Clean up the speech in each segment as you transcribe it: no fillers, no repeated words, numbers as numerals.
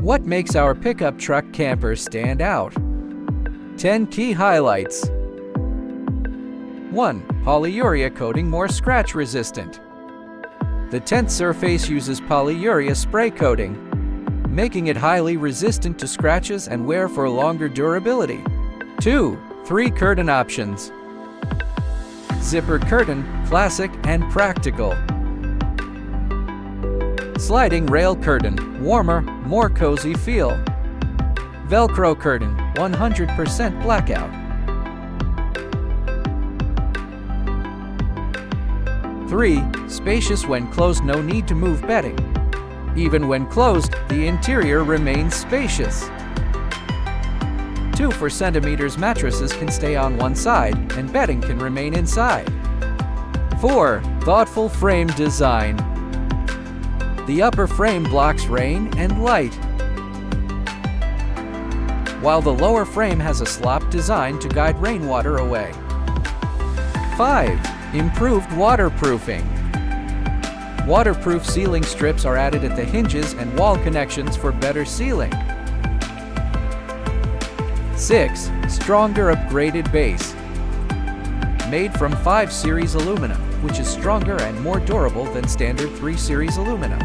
What makes our pickup truck camper stand out? 10 key highlights. 1. Polyurea coating more scratch resistant. The tent surface uses polyurea spray coating, making it highly resistant to scratches and wear for longer durability. 2. 3 curtain options. Zipper curtain, classic and practical. Sliding rail curtain, warmer, more cozy feel. Velcro curtain, 100% blackout. 3. Spacious when closed, no need to move bedding. Even when closed, the interior remains spacious. 2 cm mattresses can stay on one side and bedding can remain inside. 4. Thoughtful frame design. The upper frame blocks rain and light, while the lower frame has a slop design to guide rainwater away. 5. Improved waterproofing. Waterproof sealing strips are added at the hinges and wall connections for better sealing. 6. Stronger upgraded base. Made from 5 Series aluminum, which is stronger and more durable than standard 3 Series aluminum.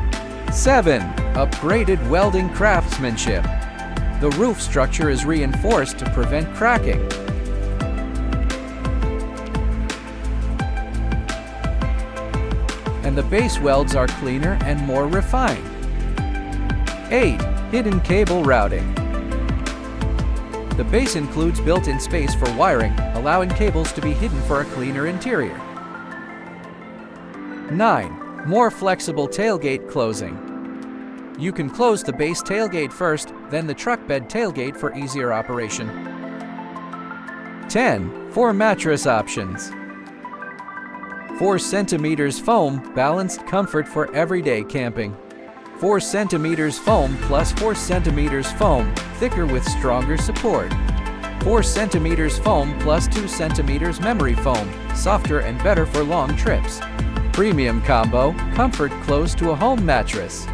7. Upgraded welding craftsmanship. The roof structure is reinforced to prevent cracking. And the base welds are cleaner and more refined. 8. Hidden cable routing. The base includes built-in space for wiring, allowing cables to be hidden for a cleaner interior. 9. More flexible tailgate closing. You can close the base tailgate first, then the truck bed tailgate for easier operation. 10. 4 mattress options. 4 cm foam, balanced comfort for everyday camping. 4 cm foam plus 4 cm foam, thicker with stronger support. 4 cm foam plus 2 cm memory foam, softer and better for long trips. Premium combo, comfort close to a home mattress.